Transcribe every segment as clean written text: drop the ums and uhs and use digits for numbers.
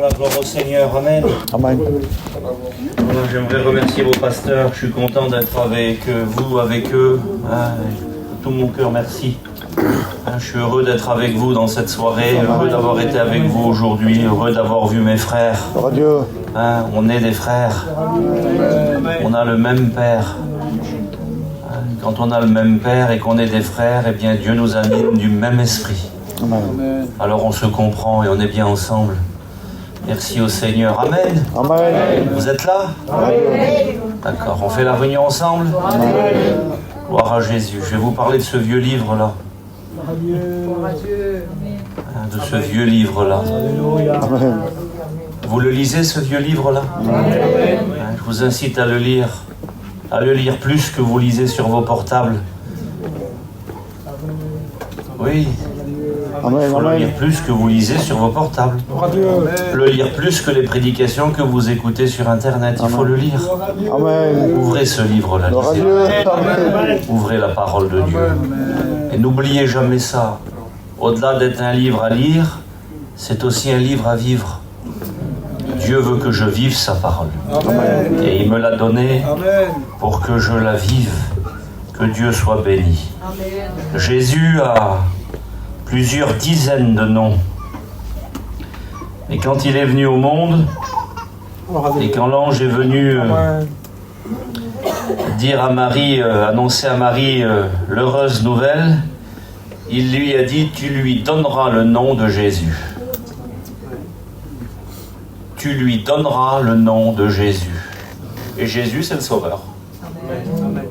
la gloire au Seigneur. Amen. Amen. J'aimerais remercier vos pasteurs. Je suis content d'être avec vous, avec eux. De tout mon cœur, merci. Je suis heureux d'être avec vous dans cette soirée, heureux d'avoir été avec vous aujourd'hui, heureux d'avoir vu mes frères. Dieu. On est des frères. On a le même Père. Quand on a le même Père et qu'on est des frères, eh bien Dieu nous anime du même esprit. Amen. Alors on se comprend et on est bien ensemble. Merci au Seigneur. Amen. Amen. Vous êtes là? D'accord. On fait la réunion ensemble? Gloire à Jésus. Je vais vous parler de ce vieux livre-là. De ce vieux livre-là. Amen. Vous le lisez, ce vieux livre-là? Je vous incite à le lire plus que vous lisez sur vos portables. Oui. Il faut le lire plus que vous lisez sur vos portables. Le lire plus que les prédications que vous écoutez sur Internet. Il faut le lire. Amen. Ouvrez ce livre-là. Ouvrez la parole de Dieu. Et n'oubliez jamais ça. Au-delà d'être un livre à lire, c'est aussi un livre à vivre. Dieu veut que je vive sa parole. Amen. Et il me l'a donnée pour que je la vive. Que Dieu soit béni. Amen. Jésus a plusieurs dizaines de noms. Et quand il est venu au monde, et quand l'ange est venu dire à Marie, annoncer à Marie l'heureuse nouvelle, il lui a dit, tu lui donneras le nom de Jésus. Tu lui donneras le nom de Jésus. Et Jésus, c'est le Sauveur. Amen.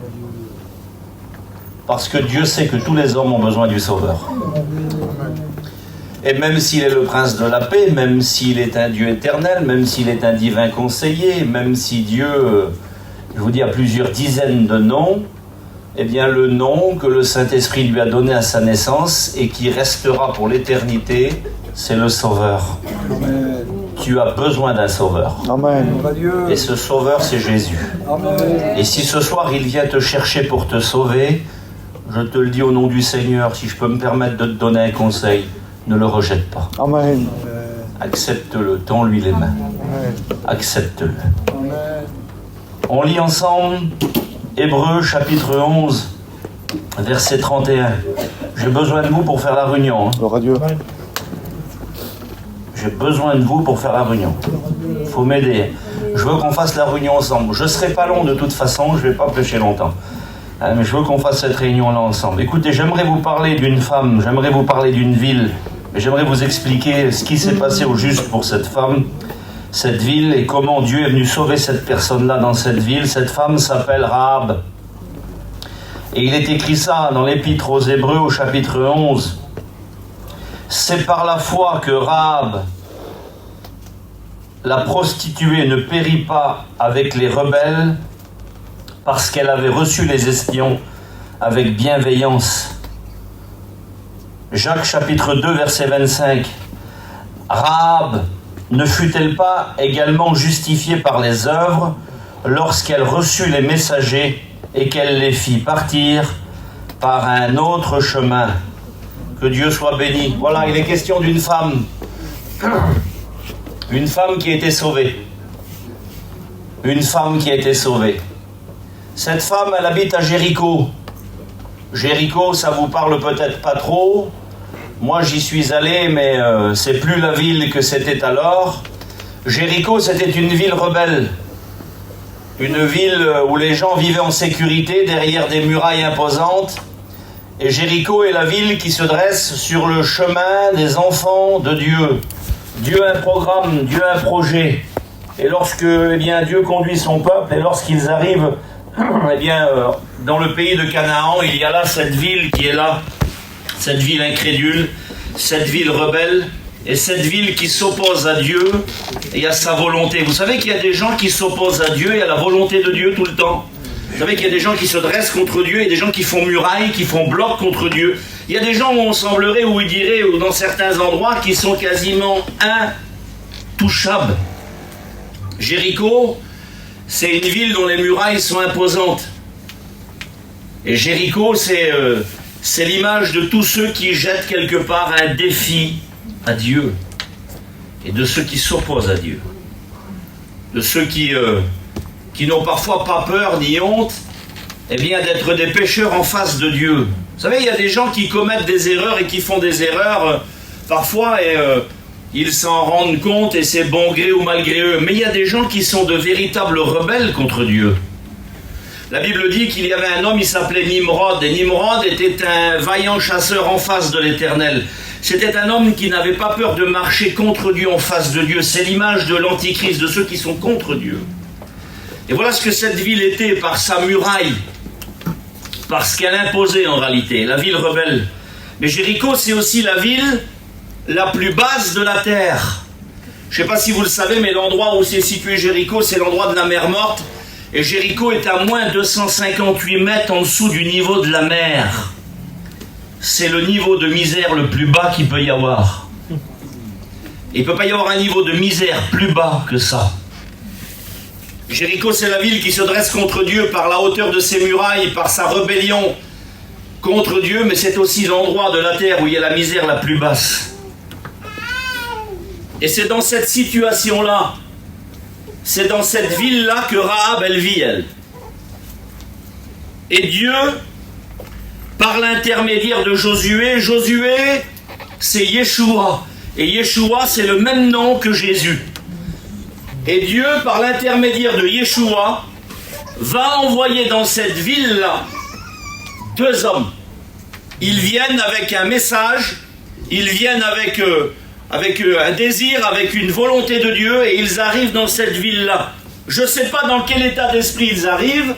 Parce que Dieu sait que tous les hommes ont besoin du Sauveur. Et même s'il est le prince de la paix, même s'il est un Dieu éternel, même s'il est un divin conseiller, même si Dieu, je vous dis, a plusieurs dizaines de noms, eh bien le nom que le Saint-Esprit lui a donné à sa naissance et qui restera pour l'éternité, c'est le Sauveur. Amen. Tu as besoin d'un Sauveur. Amen. Et ce Sauveur, c'est Jésus. Amen. Et si ce soir, il vient te chercher pour te sauver, je te le dis au nom du Seigneur, si je peux me permettre de te donner un conseil, ne le rejette pas. Amen. Accepte-le, tends-lui les mains. Accepte-le. On lit ensemble Hébreux chapitre 11, verset 31. J'ai besoin de vous pour faire la réunion. Gloire à Dieu. J'ai besoin de vous pour faire la réunion. Il faut m'aider. Je veux qu'on fasse la réunion ensemble. Je ne serai pas long de toute façon, je ne vais pas prêcher longtemps. Mais je veux qu'on fasse cette réunion-là ensemble. Écoutez, j'aimerais vous parler d'une femme, j'aimerais vous parler d'une ville, et j'aimerais vous expliquer ce qui s'est passé au juste pour cette femme, cette ville, et comment Dieu est venu sauver cette personne-là dans cette ville. Cette femme s'appelle Rahab. Et il est écrit ça dans l'Épître aux Hébreux au chapitre 11. C'est par la foi que Rahab, la prostituée, ne périt pas avec les rebelles, parce qu'elle avait reçu les espions avec bienveillance. Jacques chapitre 2 verset 25. Rahab ne fut-elle pas également justifiée par les œuvres lorsqu'elle reçut les messagers et qu'elle les fit partir par un autre chemin? Que Dieu soit béni. Voilà, il est question d'une femme. Une femme qui a été sauvée. Une femme qui a été sauvée. Cette femme, elle habite à Jéricho. Jéricho, ça vous parle peut-être pas trop. Moi, j'y suis allé, mais c'est plus la ville que c'était alors. Jéricho, c'était une ville rebelle. Une ville où les gens vivaient en sécurité derrière des murailles imposantes. Et Jéricho est la ville qui se dresse sur le chemin des enfants de Dieu. Dieu a un programme, Dieu a un projet. Et lorsque Dieu conduit son peuple, et lorsqu'ils arrivent dans le pays de Canaan, il y a là cette ville qui est là, cette ville incrédule, cette ville rebelle, et cette ville qui s'oppose à Dieu et à sa volonté. Vous savez qu'il y a des gens qui s'opposent à Dieu et à la volonté de Dieu tout le temps. Vous savez qu'il y a des gens qui se dressent contre Dieu et des gens qui font muraille, qui font bloc contre Dieu. Il y a des gens où on semblerait, où il dirait, ou dans certains endroits, qui sont quasiment intouchables. Jéricho, c'est une ville dont les murailles sont imposantes. Et Jéricho, c'est l'image de tous ceux qui jettent quelque part un défi à Dieu. et de ceux qui s'opposent à Dieu. De ceux qui n'ont parfois pas peur ni honte, eh bien, d'être des pécheurs en face de Dieu. Vous savez, il y a des gens qui commettent des erreurs et qui font des erreurs parfois et ils s'en rendent compte et c'est bon gré ou mal gré eux. Mais il y a des gens qui sont de véritables rebelles contre Dieu. La Bible dit qu'il y avait un homme, il s'appelait Nimrod, et Nimrod était un vaillant chasseur en face de l'Éternel. C'était un homme qui n'avait pas peur de marcher contre Dieu, en face de Dieu. C'est l'image de l'Antichrist, de ceux qui sont contre Dieu. Et voilà ce que cette ville était par sa muraille, par ce qu'elle imposait en réalité, la ville rebelle. Mais Jéricho, c'est aussi la ville la plus basse de la terre. Je ne sais pas si vous le savez, mais l'endroit où s'est situé Jéricho, c'est l'endroit de la mer Morte. Et Jéricho est à moins 258 mètres en dessous du niveau de la mer. C'est le niveau de misère le plus bas qu'il peut y avoir. Il ne peut pas y avoir un niveau de misère plus bas que ça. Jéricho, c'est la ville qui se dresse contre Dieu par la hauteur de ses murailles, par sa rébellion contre Dieu, mais c'est aussi l'endroit de la terre où il y a la misère la plus basse. Et c'est dans cette situation-là, c'est dans cette ville-là que Rahab, elle vit, elle. Et Dieu, par l'intermédiaire de Josué, Josué, c'est Yeshua. Et Yeshua, c'est le même nom que Jésus. Et Dieu, par l'intermédiaire de Yeshua, va envoyer dans cette ville-là 2 hommes. Ils viennent avec un message, ils viennent avec un désir, avec une volonté de Dieu, et ils arrivent dans cette ville-là. Je ne sais pas dans quel état d'esprit ils arrivent,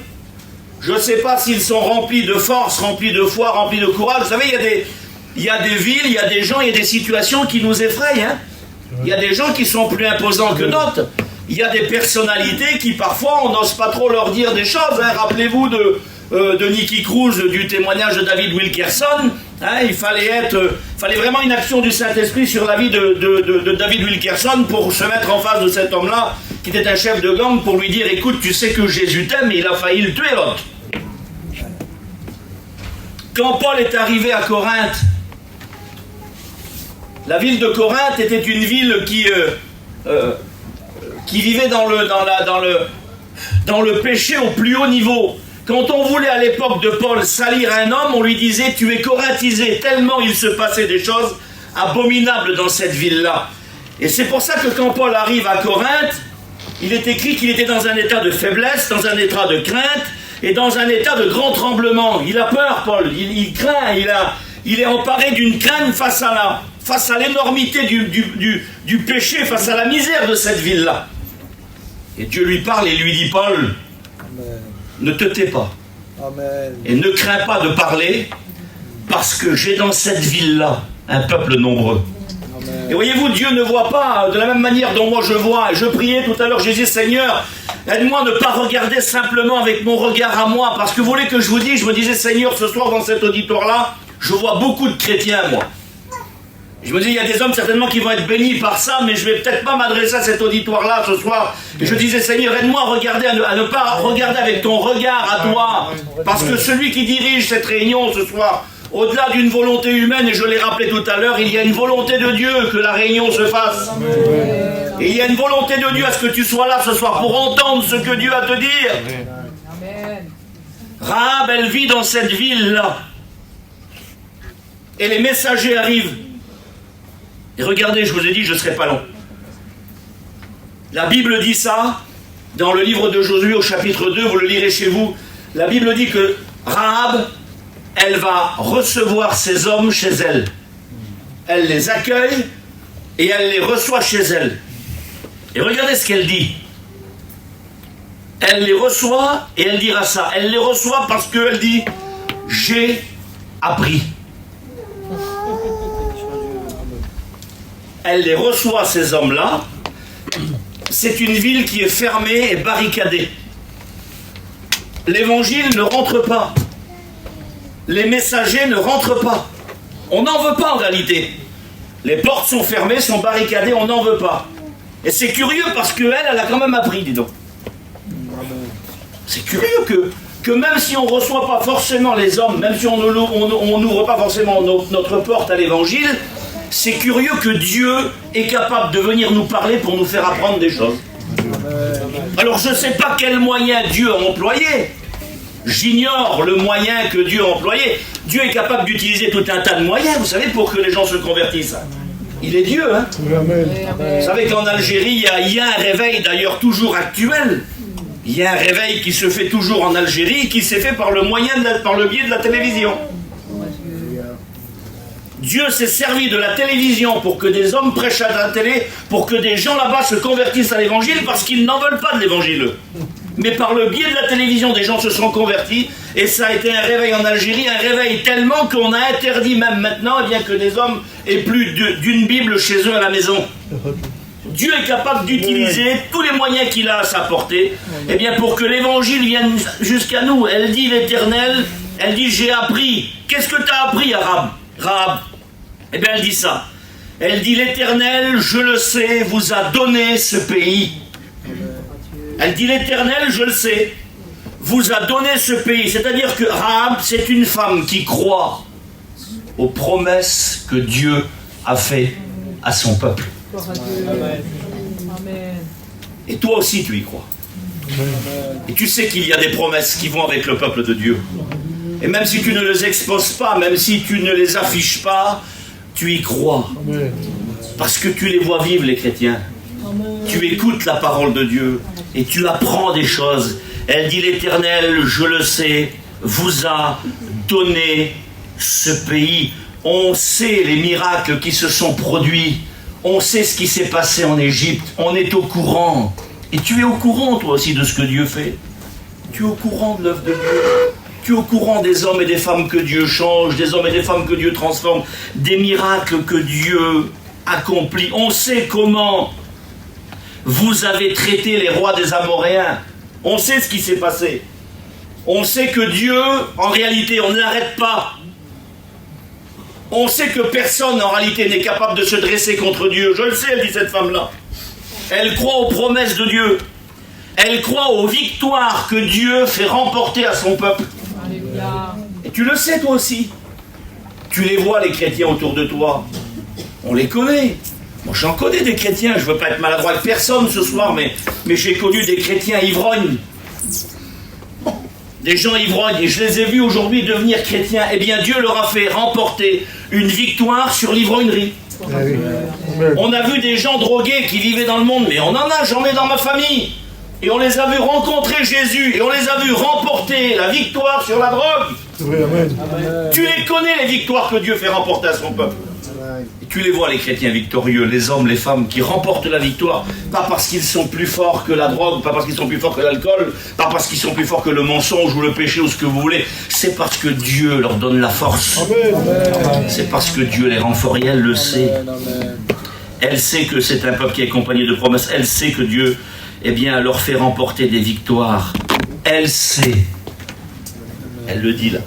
je ne sais pas s'ils sont remplis de force, remplis de foi, remplis de courage. Vous savez, il y a des villes, il y a des gens, il y a des situations qui nous effrayent. Hein. Il y a des gens qui sont plus imposants que d'autres. Il y a des personnalités qui parfois on n'ose pas trop leur dire des choses. Hein. Rappelez-vous de Nicky Cruz, du témoignage de David Wilkerson. Hein. Il fallait vraiment une action du Saint-Esprit sur la vie de David Wilkerson pour se mettre en face de cet homme-là, qui était un chef de gang, pour lui dire: écoute, tu sais que Jésus t'aime, et il a failli le tuer, l'autre. Quand Paul est arrivé à Corinthe, la ville de Corinthe était une ville qui vivait dans le péché au plus haut niveau. Quand on voulait à l'époque de Paul salir un homme, on lui disait: tu es corinthisé, tellement il se passait des choses abominables dans cette ville-là. Et c'est pour ça que quand Paul arrive à Corinthe, il est écrit qu'il était dans un état de faiblesse, dans un état de crainte et dans un état de grand tremblement. Il a peur, Paul, il craint, il est emparé d'une crainte face à l'énormité du péché, face à la misère de cette ville-là. Et Dieu lui parle et lui dit: Paul, Amen. Ne te tais pas. Amen. Et ne crains pas de parler, parce que j'ai dans cette ville-là un peuple nombreux. Amen. Et voyez-vous, Dieu ne voit pas de la même manière dont moi je vois. Et je priais tout à l'heure, je disais: Seigneur, aide-moi à ne pas regarder simplement avec mon regard à moi, parce que vous voulez que je vous dise, je me disais: Seigneur, ce soir dans cet auditoire-là, je vois beaucoup de chrétiens, moi. Je me dis, il y a des hommes certainement qui vont être bénis par ça, mais je ne vais peut-être pas m'adresser à cet auditoire-là ce soir. Et je disais: Seigneur, aide-moi à regarder, à ne pas regarder avec ton regard à toi. Parce que celui qui dirige cette réunion ce soir, au-delà d'une volonté humaine, et je l'ai rappelé tout à l'heure, il y a une volonté de Dieu que la réunion se fasse. Et il y a une volonté de Dieu à ce que tu sois là ce soir pour entendre ce que Dieu a à te dire. Rahab, elle vit dans cette ville-là. Et les messagers arrivent. Et regardez, je vous ai dit, je ne serai pas long. La Bible dit ça, dans le livre de Josué au chapitre 2, vous le lirez chez vous. La Bible dit que Rahab, elle va recevoir ses hommes chez elle. Elle les accueille et elle les reçoit chez elle. Et regardez ce qu'elle dit. Elle les reçoit et elle dira ça. Elle les reçoit parce qu'elle dit: j'ai appris. Elle les reçoit, ces hommes-là. C'est une ville qui est fermée et barricadée. L'évangile ne rentre pas. Les messagers ne rentrent pas. On n'en veut pas en réalité. Les portes sont fermées, sont barricadées, on n'en veut pas. Et c'est curieux parce qu'elle, elle a quand même appris, dis donc. C'est curieux que même si on ne reçoit pas forcément les hommes, même si on n'ouvre pas forcément notre porte à l'évangile, C'est curieux que Dieu est capable de venir nous parler pour nous faire apprendre des choses. Alors je ne sais pas quel moyen Dieu a employé. J'ignore le moyen que Dieu a employé. Dieu est capable d'utiliser tout un tas de moyens, vous savez, pour que les gens se convertissent. Il est Dieu, hein. Vous savez qu'en Algérie, il y a un réveil d'ailleurs toujours actuel. Il y a un réveil qui se fait toujours en Algérie, qui s'est fait par le biais de la télévision. Dieu s'est servi de la télévision pour que des hommes prêchent à la télé, pour que des gens là-bas se convertissent à l'évangile, parce qu'ils n'en veulent pas de l'évangile. Mais par le biais de la télévision, des gens se sont convertis, et ça a été un réveil en Algérie, un réveil tellement qu'on a interdit même maintenant eh bien, que des hommes aient plus d'une Bible chez eux à la maison. Dieu est capable d'utiliser tous les moyens qu'il a à sa portée eh bien, pour que l'évangile vienne jusqu'à nous. Elle dit l'Éternel, elle dit j'ai appris. Qu'est-ce que tu as appris, Rahab? Eh bien, elle dit ça. Elle dit l'Éternel, je le sais, vous a donné ce pays. Elle dit l'Éternel, je le sais, vous a donné ce pays. C'est-à-dire que Rahab, c'est une femme qui croit aux promesses que Dieu a fait à son peuple. Et toi aussi, tu y crois. Et tu sais qu'il y a des promesses qui vont avec le peuple de Dieu. Et même si tu ne les exposes pas, même si tu ne les affiches pas, tu y crois. Parce que tu les vois vivre, les chrétiens. Tu écoutes la parole de Dieu et tu apprends des choses. Elle dit l'Éternel, je le sais, vous a donné ce pays. On sait les miracles qui se sont produits. On sait ce qui s'est passé en Égypte. On est au courant. Et tu es au courant, toi aussi, de ce que Dieu fait. Tu es au courant de l'œuvre de Dieu. Tu es au courant des hommes et des femmes que Dieu change, des hommes et des femmes que Dieu transforme, des miracles que Dieu accomplit. On sait comment vous avez traité les rois des Amoréens. On sait ce qui s'est passé. On sait que Dieu, en réalité, on ne l'arrête pas. On sait que personne, en réalité, n'est capable de se dresser contre Dieu. Je le sais, elle dit cette femme-là. Elle croit aux promesses de Dieu. Elle croit aux victoires que Dieu fait remporter à son peuple. Et tu le sais, toi aussi. Tu les vois, les chrétiens autour de toi. On les connaît. Moi, j'en connais des chrétiens. Je ne veux pas être maladroit avec personne ce soir, mais j'ai connu des chrétiens ivrognes. Des gens ivrognes. Et je les ai vus aujourd'hui devenir chrétiens. Eh bien, Dieu leur a fait remporter une victoire sur l'ivrognerie. On a vu des gens drogués qui vivaient dans le monde, mais on en a, j'en ai dans ma famille. Et on les a vus rencontrer Jésus, et on les a vus remporter la victoire sur la drogue. Tu les connais, les victoires que Dieu fait remporter à son peuple. Et tu les vois, les chrétiens victorieux, les hommes, les femmes qui remportent la victoire, pas parce qu'ils sont plus forts que la drogue, pas parce qu'ils sont plus forts que l'alcool, pas parce qu'ils sont plus forts que le mensonge ou le péché ou ce que vous voulez, c'est parce que Dieu leur donne la force. C'est parce que Dieu les rend forts, et elle le sait. Elle sait que c'est un peuple qui est accompagné de promesses, elle sait que Dieu eh bien, leur fait remporter des victoires. Elle sait, elle le dit là,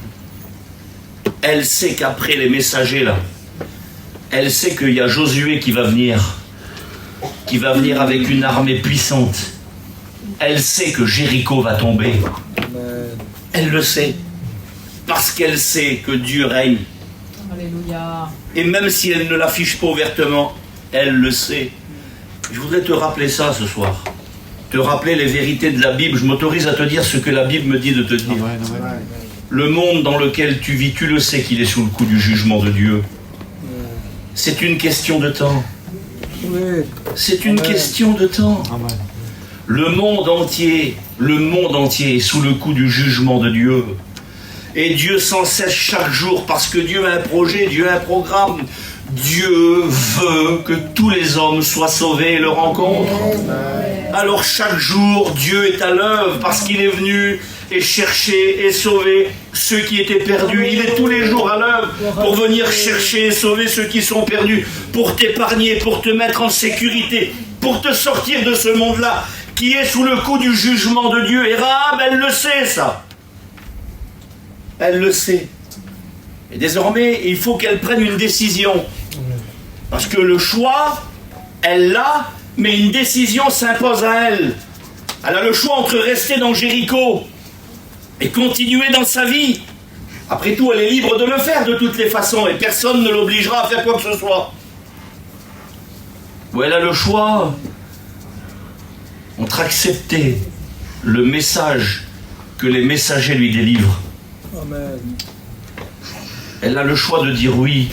elle sait qu'après les messagers là, elle sait qu'il y a Josué qui va venir avec une armée puissante. Elle sait que Jéricho va tomber. Elle le sait, parce qu'elle sait que Dieu règne. Alléluia. Et même si elle ne l'affiche pas ouvertement, elle le sait. Je voudrais te rappeler ça ce soir. Te rappeler les vérités de la Bible. Je m'autorise à te dire ce que la Bible me dit de te dire. Le monde dans lequel tu vis, tu le sais qu'il est sous le coup du jugement de Dieu. C'est une question de temps. C'est une question de temps. Le monde entier est sous le coup du jugement de Dieu. Et Dieu s'en cesse chaque jour parce que Dieu a un projet, Dieu a un programme. Dieu veut que tous les hommes soient sauvés et le rencontrent. Alors chaque jour, Dieu est à l'œuvre parce qu'il est venu et chercher et sauver ceux qui étaient perdus. Il est tous les jours à l'œuvre pour venir chercher et sauver ceux qui sont perdus, pour t'épargner, pour te mettre en sécurité, pour te sortir de ce monde-là qui est sous le coup du jugement de Dieu. Et Rahab, elle le sait ça. Elle le sait. Et désormais, il faut qu'elle prenne une décision. Parce que le choix, elle l'a, mais une décision s'impose à elle. Elle a le choix entre rester dans Jéricho et continuer dans sa vie. Après tout, elle est libre de le faire de toutes les façons et personne ne l'obligera à faire quoi que ce soit. où elle a le choix entre accepter le message que les messagers lui délivrent. Amen. Elle a le choix de dire oui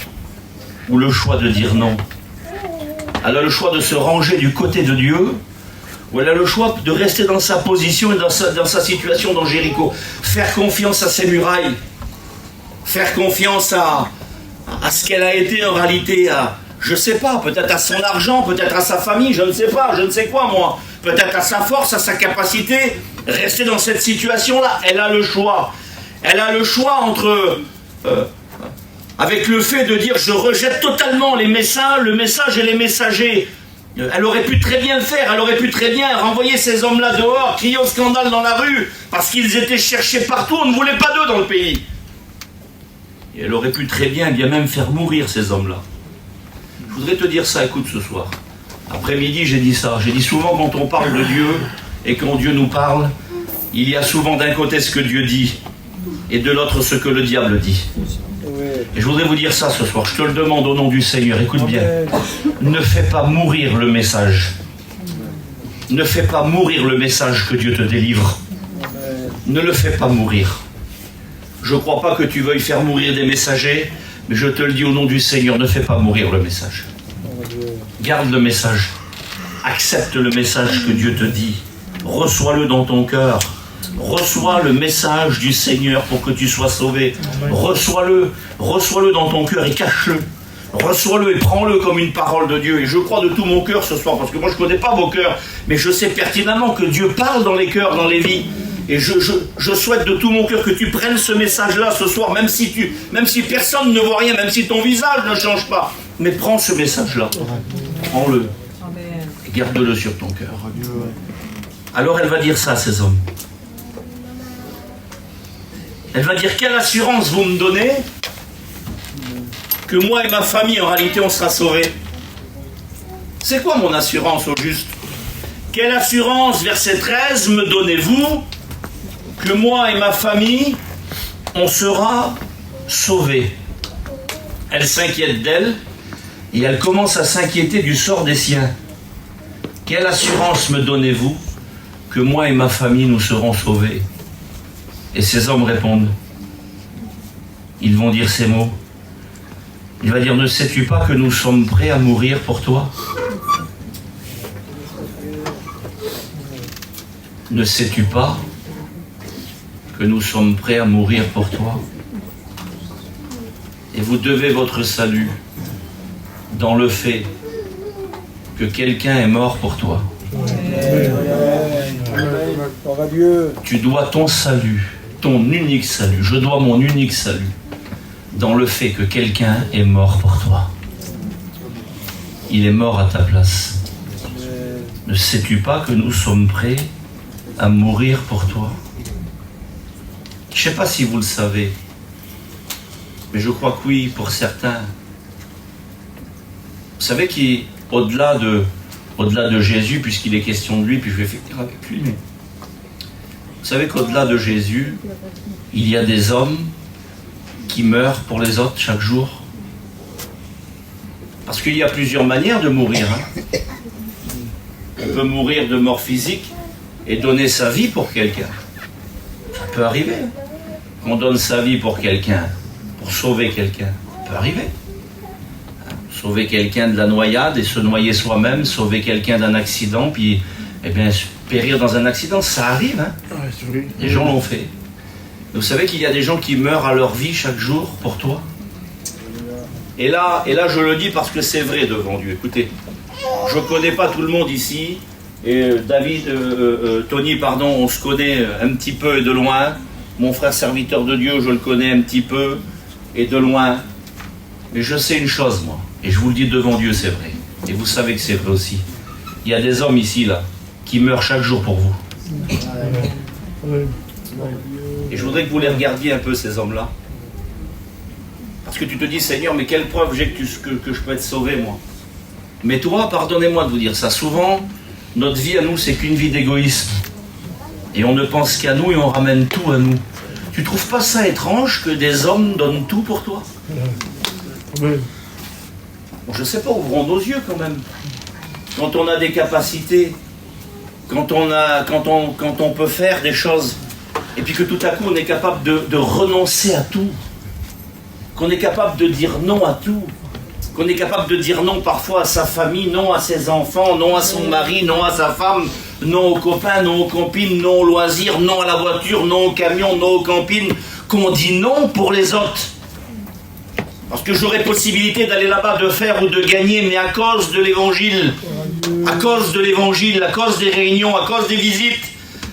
ou le choix de dire non. Elle a le choix de se ranger du côté de Dieu ou elle a le choix de rester dans sa position et dans sa situation dans Jéricho. Faire confiance à ses murailles. Faire confiance à ce qu'elle a été en réalité, à, je ne sais pas, peut-être à son argent, peut-être à sa famille, je ne sais pas, je ne sais quoi moi. Peut-être à sa force, à sa capacité. Rester dans cette situation-là, elle a le choix. Elle a le choix entre... avec le fait de dire je rejette totalement le message et les messagers. Elle aurait pu très bien le faire, elle aurait pu très bien renvoyer ces hommes-là dehors, crier au scandale dans la rue, parce qu'ils étaient cherchés partout, on ne voulait pas d'eux dans le pays. Et elle aurait pu très bien même faire mourir ces hommes-là. Je voudrais te dire ça, écoute ce soir. Après-midi, j'ai dit ça. J'ai dit souvent quand on parle de Dieu, et quand Dieu nous parle, il y a souvent d'un côté ce que Dieu dit, et de l'autre ce que le diable dit. Et je voudrais vous dire ça ce soir, je te le demande au nom du Seigneur, écoute bien. Ne fais pas mourir le message. Ne fais pas mourir le message que Dieu te délivre. Ne le fais pas mourir. Je ne crois pas que tu veuilles faire mourir des messagers, mais je te le dis au nom du Seigneur, ne fais pas mourir le message. Garde le message. Accepte le message que Dieu te dit. Reçois-le dans ton cœur. Reçois le message du Seigneur pour que tu sois sauvé. Reçois-le dans ton cœur et cache-le. Reçois-le et prends-le comme une parole de Dieu. Et je crois de tout mon cœur ce soir, parce que moi je ne connais pas vos cœurs, mais je sais pertinemment que Dieu parle dans les cœurs, dans les vies. Et je souhaite de tout mon cœur que tu prennes ce message-là ce soir, même si personne ne voit rien, même si ton visage ne change pas. Mais prends ce message-là. Prends-le. Et garde-le sur ton cœur. Alors elle va dire ça à ces hommes. Elle va dire, quelle assurance vous me donnez que moi et ma famille, en réalité, on sera sauvés? C'est quoi mon assurance au juste? Quelle assurance, verset 13, me donnez-vous que moi et ma famille, on sera sauvés? Elle s'inquiète d'elle et elle commence à s'inquiéter du sort des siens. Quelle assurance me donnez-vous que moi et ma famille, nous serons sauvés? Et ces hommes répondent. Ils vont dire ces mots. Il va dire, ne sais-tu pas que nous sommes prêts à mourir pour toi? Ne sais-tu pas que nous sommes prêts à mourir pour toi? Et vous devez votre salut dans le fait que quelqu'un est mort pour toi. Tu dois ton salut, ton unique salut, je dois mon unique salut dans le fait que quelqu'un est mort pour toi. Il est mort à ta place. Ne sais-tu pas que nous sommes prêts à mourir pour toi? Je ne sais pas si vous le savez, mais je crois que oui, pour certains. Vous savez qu'au-delà de Jésus, puisqu'il est question de lui, puis je vais finir avec lui, mais vous savez qu'au-delà de Jésus, il y a des hommes qui meurent pour les autres chaque jour. Parce qu'il y a plusieurs manières de mourir. On peut mourir de mort physique et donner sa vie pour quelqu'un. Ça peut arriver. Qu'on donne sa vie pour quelqu'un, pour sauver quelqu'un. Ça peut arriver. Sauver quelqu'un de la noyade et se noyer soi-même, sauver quelqu'un d'un accident, puis périr dans un accident, ça arrive. Les gens l'ont fait. Vous savez qu'il y a des gens qui meurent à leur vie chaque jour pour toi. Et là je le dis parce que c'est vrai devant Dieu. Écoutez, je ne connais pas tout le monde ici. Et Tony, on se connaît un petit peu et de loin. Mon frère serviteur de Dieu, je le connais un petit peu et de loin. Mais je sais une chose, moi. Et je vous le dis devant Dieu, c'est vrai. Et vous savez que c'est vrai aussi. Il y a des hommes ici, là, qui meurent chaque jour pour vous. Et je voudrais que vous les regardiez un peu, ces hommes-là. Parce que tu te dis, Seigneur, mais quelle preuve j'ai que je peux être sauvé, moi? Mais toi, pardonnez-moi de vous dire ça. Souvent, notre vie à nous, c'est qu'une vie d'égoïsme. Et on ne pense qu'à nous et on ramène tout à nous. Tu trouves pas ça étrange que des hommes donnent tout pour toi? Bon, je sais pas, ouvrons nos yeux quand même. quand on a des capacités, quand on peut faire des choses, et puis que tout à coup on est capable de renoncer à tout, qu'on est capable de dire non à tout, qu'on est capable de dire non parfois à sa famille, non à ses enfants, non à son mari, non à sa femme, non aux copains, non aux copines, non aux loisirs, non à la voiture, non au camion, non aux campines, qu'on dit non pour les autres. Parce que j'aurais possibilité d'aller là-bas, de faire ou de gagner, mais à cause de l'évangile, à cause des réunions, à cause des visites,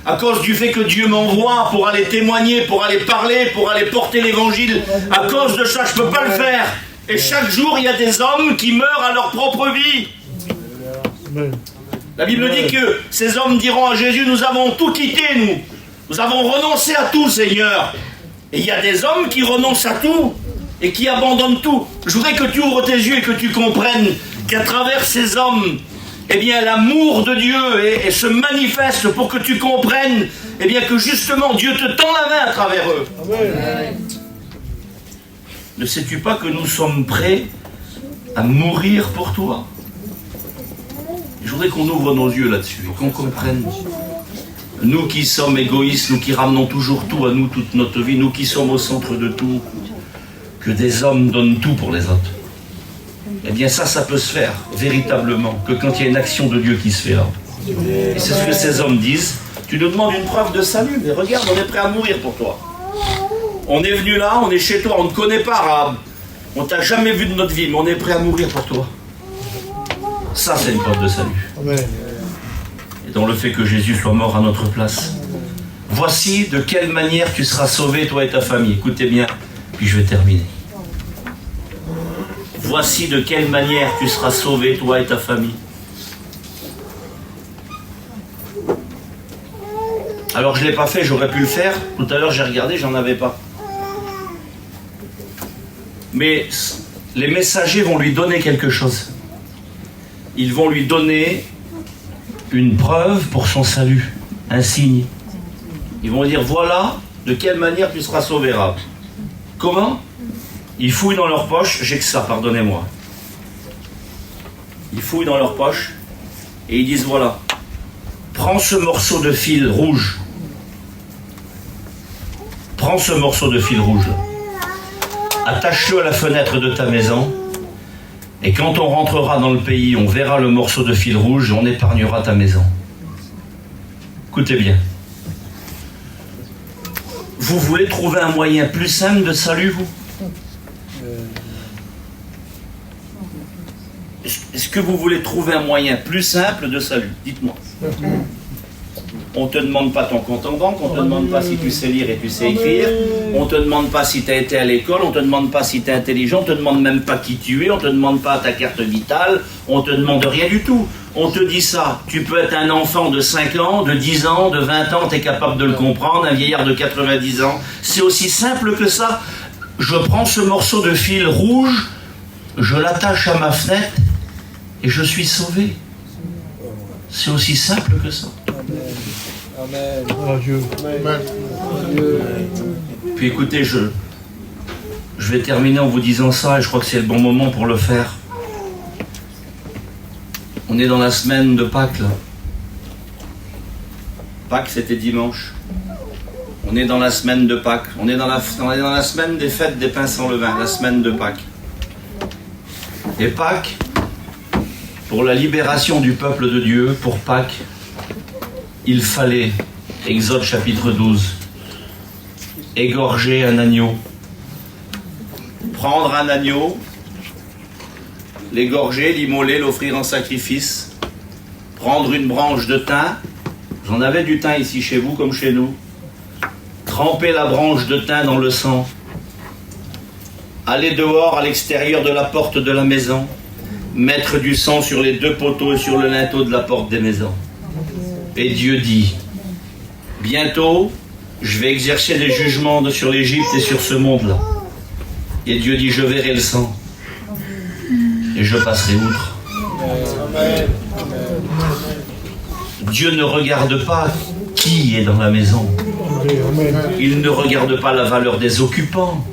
à cause du fait que Dieu m'envoie pour aller témoigner, pour aller parler, pour aller porter l'évangile, à cause de ça, je ne peux pas le faire. Et chaque jour, il y a des hommes qui meurent à leur propre vie. La Bible dit que ces hommes diront à Jésus, nous avons tout quitté, nous. Nous avons renoncé à tout, Seigneur. Et il y a des hommes qui renoncent à tout et qui abandonnent tout. Je voudrais que tu ouvres tes yeux et que tu comprennes qu'à travers ces hommes, eh bien, l'amour de Dieu se manifeste pour que tu comprennes, eh bien, que justement, Dieu te tend la main à travers eux. Amen. Ne sais-tu pas que nous sommes prêts à mourir pour toi? Je voudrais qu'on ouvre nos yeux là-dessus et qu'on comprenne. Nous qui sommes égoïstes, nous qui ramenons toujours tout à nous toute notre vie, nous qui sommes au centre de tout, que des hommes donnent tout pour les autres. Eh bien ça peut se faire véritablement que quand il y a une action de Dieu qui se fait là. Et c'est ce que ces hommes disent. Tu nous demandes une preuve de salut, mais regarde, on est prêt à mourir pour toi. On est venu là, on est chez toi, on ne connaît pas Rahab. On t'a jamais vu de notre vie, mais on est prêt à mourir pour toi. Ça, c'est une preuve de salut. Amen. Et dans le fait que Jésus soit mort à notre place. Voici de quelle manière tu seras sauvé, toi et ta famille. Écoutez bien, puis je vais terminer. Voici de quelle manière tu seras sauvé, toi et ta famille. Alors je ne l'ai pas fait, j'aurais pu le faire. Tout à l'heure j'ai regardé, j'en avais pas. Mais les messagers vont lui donner quelque chose. Ils vont lui donner une preuve pour son salut, un signe. Ils vont lui dire, voilà de quelle manière tu seras sauvé, Rahab. Comment? Ils fouillent dans leur poche, j'ai que ça, pardonnez-moi. Ils fouillent dans leur poche et ils disent, voilà, prends ce morceau de fil rouge. Prends ce morceau de fil rouge. Attache-le à la fenêtre de ta maison. Et quand on rentrera dans le pays, on verra le morceau de fil rouge et on épargnera ta maison. Écoutez bien. Vous voulez trouver un moyen plus simple de salut, vous? Est-ce que vous voulez trouver un moyen plus simple de salut? Dites-moi. On ne te demande pas ton compte en banque, on ne te demande pas si tu sais lire et tu sais écrire, on ne te demande pas si tu as été à l'école, on ne te demande pas si tu es intelligent, on ne te demande même pas qui tu es, on ne te demande pas ta carte vitale, on ne te demande rien du tout. On te dit ça, tu peux être un enfant de 5 ans, de 10 ans, de 20 ans, tu es capable de le comprendre, un vieillard de 90 ans. C'est aussi simple que ça. Je prends ce morceau de fil rouge, je l'attache à ma fenêtre et je suis sauvé. C'est aussi simple que ça. Amen. Amen. Puis écoutez, je vais terminer en vous disant ça, et je crois que c'est le bon moment pour le faire. On est dans la semaine de Pâques, là. Pâques, c'était dimanche. On est dans la semaine de Pâques. On est dans la semaine des fêtes des pains sans levain, la semaine de Pâques. Et Pâques, pour la libération du peuple de Dieu, pour Pâques, il fallait, Exode chapitre 12, égorger un agneau. Prendre un agneau, l'égorger, l'immoler, l'offrir en sacrifice. Prendre une branche de thym, j'en avais du thym ici chez vous comme chez nous. Tremper la branche de thym dans le sang. Aller dehors à l'extérieur de la porte de la maison. Mettre du sang sur les 2 poteaux et sur le linteau de la porte des maisons. Et Dieu dit, bientôt, je vais exercer des jugements sur l'Égypte et sur ce monde-là. Et Dieu dit, je verrai le sang. Et je passerai outre. Amen. Dieu ne regarde pas qui est dans la maison. Il ne regarde pas la valeur des occupants.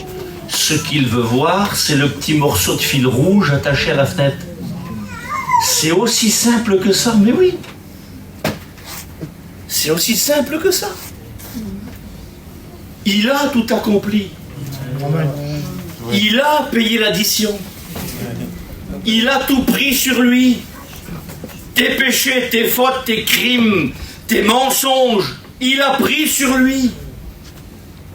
Ce qu'il veut voir, c'est le petit morceau de fil rouge attaché à la fenêtre. C'est aussi simple que ça, mais oui. C'est aussi simple que ça. Il a tout accompli. Il a payé l'addition. Il a tout pris sur lui. Tes péchés, tes fautes, tes crimes, tes mensonges, il a pris sur lui.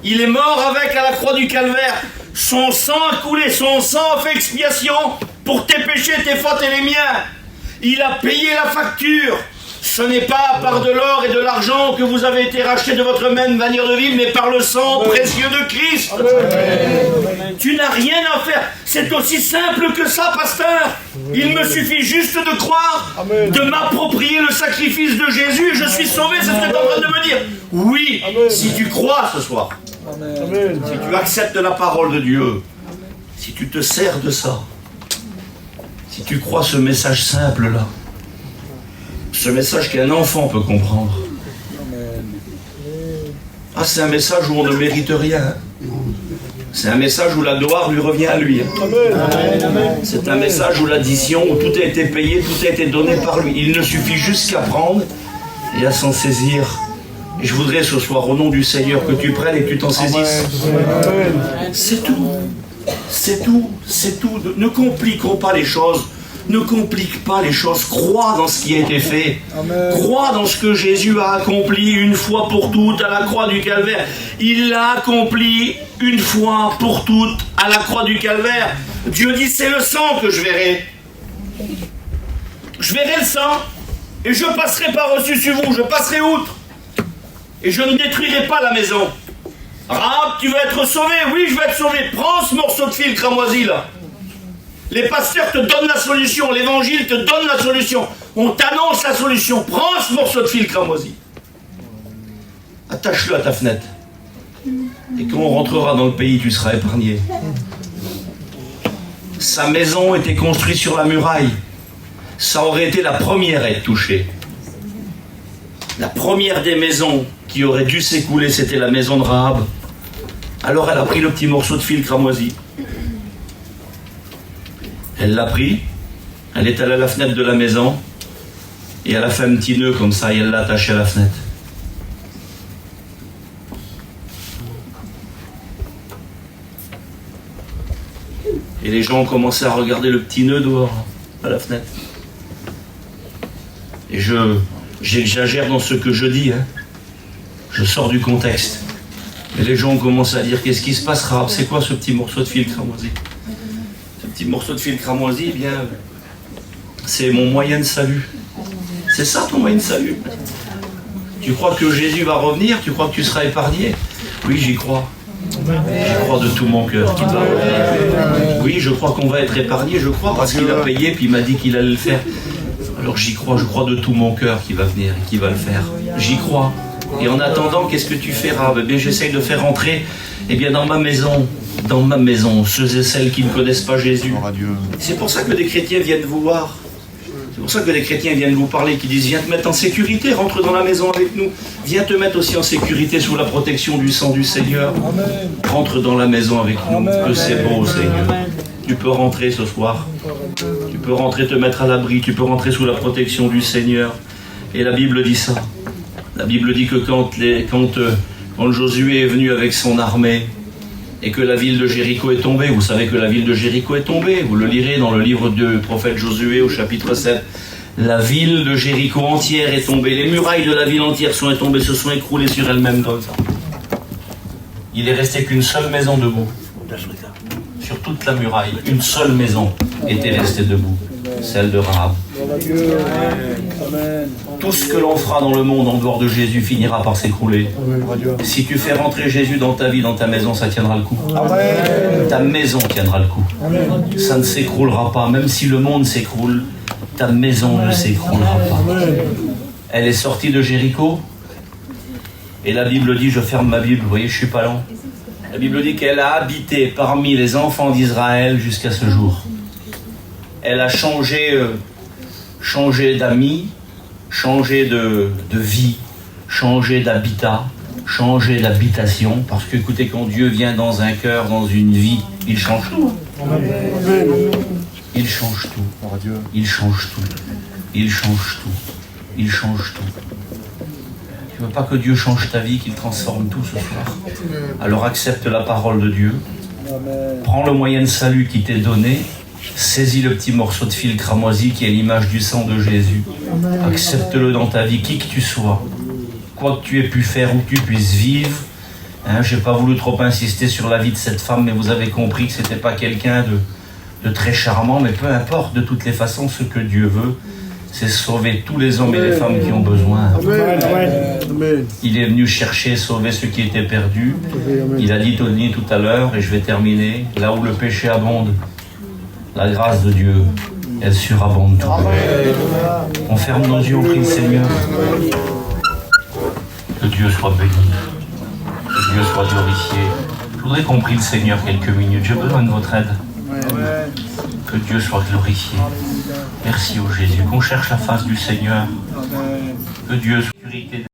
Il est mort avec à la croix du calvaire. Son sang a coulé, son sang a fait expiation pour tes péchés, tes fautes et les miens. Il a payé la facture. Ce n'est pas par de l'or et de l'argent que vous avez été rachetés de votre même manière de vivre, mais par le sang précieux de Christ. Amen. Tu n'as rien à faire. C'est aussi simple que ça, pasteur. Il me suffit juste de croire, Amen, de m'approprier le sacrifice de Jésus et je suis sauvé. C'est ce que tu es en train de me dire. Oui, Amen, si tu crois ce soir, Amen, si tu acceptes la parole de Dieu, si tu te sers de ça, si tu crois ce message simple-là, ce message qu'un enfant peut comprendre. Ah, c'est un message où on ne mérite rien. C'est un message où la gloire lui revient à lui. C'est un message où l'addition, où tout a été payé, tout a été donné par lui. Il ne suffit juste qu'à prendre et à s'en saisir. Et je voudrais ce soir, au nom du Seigneur, que tu prennes et que tu t'en saisisses. C'est tout. C'est tout. C'est tout. Ne compliquons pas les choses. Ne complique pas les choses, crois dans ce qui a été fait. Amen. Crois dans ce que Jésus a accompli une fois pour toutes à la croix du calvaire. Il l'a accompli une fois pour toutes à la croix du calvaire. Dieu dit, c'est le sang que je verrai. Je verrai le sang et je passerai par-dessus sur vous, je passerai outre. Et je ne détruirai pas la maison. Rahab, tu vas être sauvé? Oui, je vais être sauvé. Prends ce morceau de fil cramoisi là. Les pasteurs te donnent la solution, l'évangile te donne la solution. On t'annonce la solution. Prends ce morceau de fil cramoisi. Attache-le à ta fenêtre. Et quand on rentrera dans le pays, tu seras épargné. Sa maison était construite sur la muraille. Ça aurait été la première à être touchée. La première des maisons qui aurait dû s'écouler, c'était la maison de Rahab. Alors elle a pris le petit morceau de fil cramoisi. Elle l'a pris, elle est allée à la fenêtre de la maison, et elle a fait un petit nœud comme ça, et elle l'a attaché à la fenêtre. Et les gens ont commencé à regarder le petit nœud dehors, à la fenêtre. Et j'exagère dans ce que je dis, hein. Je sors du contexte. Et les gens ont commencé à dire, qu'est-ce qui se passe, Rahab? C'est quoi ce petit morceau de fil cramoisi? Petit morceau de fil cramoisi, eh bien, c'est mon moyen de salut. C'est ça ton moyen de salut. Tu crois que Jésus va revenir? Tu crois que tu seras épargné? Oui, j'y crois. J'y crois de tout mon cœur qu'il va revenir. Oui, je crois qu'on va être épargné, je crois, parce qu'il a payé, puis il m'a dit qu'il allait le faire. Alors j'y crois, je crois de tout mon cœur qu'il va venir et qu'il va le faire. J'y crois. Et en attendant, qu'est-ce que tu fais, Rahab? Eh bien, j'essaye de faire entrer, eh bien, dans ma maison, ceux et celles qui ne connaissent pas Jésus. C'est pour ça que des chrétiens viennent vous voir. C'est pour ça que des chrétiens viennent vous parler, qui disent, viens te mettre en sécurité, rentre dans la maison avec nous. Viens te mettre aussi en sécurité sous la protection du sang du Seigneur. Amen. Rentre dans la maison avec nous. Amen. Que c'est beau, Seigneur. Tu peux rentrer ce soir. Tu peux rentrer, te mettre à l'abri. Tu peux rentrer sous la protection du Seigneur. Et la Bible dit ça. La Bible dit que quand Josué est venu avec son armée et que la ville de Jéricho est tombée, vous savez que la ville de Jéricho est tombée, vous le lirez dans le livre du prophète Josué au chapitre 7. La ville de Jéricho entière est tombée, les murailles de la ville entière sont tombées, se sont écroulées sur elles-mêmes comme ça. Il n'est resté qu'une seule maison debout. Sur toute la muraille, une seule maison était restée debout, celle de Rahab. Tout ce que l'on fera dans le monde en dehors de Jésus finira par s'écrouler. Si tu fais rentrer Jésus dans ta vie, dans ta maison, ça tiendra le coup. Ta maison tiendra le coup. Ça ne s'écroulera pas, même si le monde s'écroule, ta maison ne s'écroulera pas. Elle est sortie de Jéricho, et la Bible dit, je ferme ma Bible, vous voyez, je suis pas lent. La Bible dit qu'elle a habité parmi les enfants d'Israël jusqu'à ce jour. Elle a changé d'amis, changé de vie, changé d'habitat, changé d'habitation. Parce que, écoutez, quand Dieu vient dans un cœur, dans une vie, il change tout. Il change tout. Il change tout. Il change tout. Il change tout. Tu ne veux pas que Dieu change ta vie, qu'il transforme tout ce soir. Alors accepte la parole de Dieu. Prends le moyen de salut qui t'est donné. Saisis le petit morceau de fil cramoisi qui est l'image du sang de Jésus. Accepte-le dans ta vie, qui que tu sois. Quoi que tu aies pu faire, où que tu puisses vivre. Je n'ai pas voulu trop insister sur la vie de cette femme, mais vous avez compris que ce n'était pas quelqu'un de très charmant, mais peu importe, de toutes les façons, ce que Dieu veut, c'est sauver tous les hommes et les femmes qui ont besoin. Il est venu chercher et sauver ceux qui étaient perdus. Il a dit Tony tout à l'heure, et je vais terminer, là où le péché abonde, la grâce de Dieu, elle surabonde toujours. On ferme nos yeux, on prie le Seigneur. Que Dieu soit béni. Que Dieu soit glorifié. Je voudrais qu'on prie le Seigneur quelques minutes. J'ai besoin de votre aide. Que Dieu soit glorifié. Merci au Jésus. Qu'on cherche la face du Seigneur. Que Dieu soit sécurité.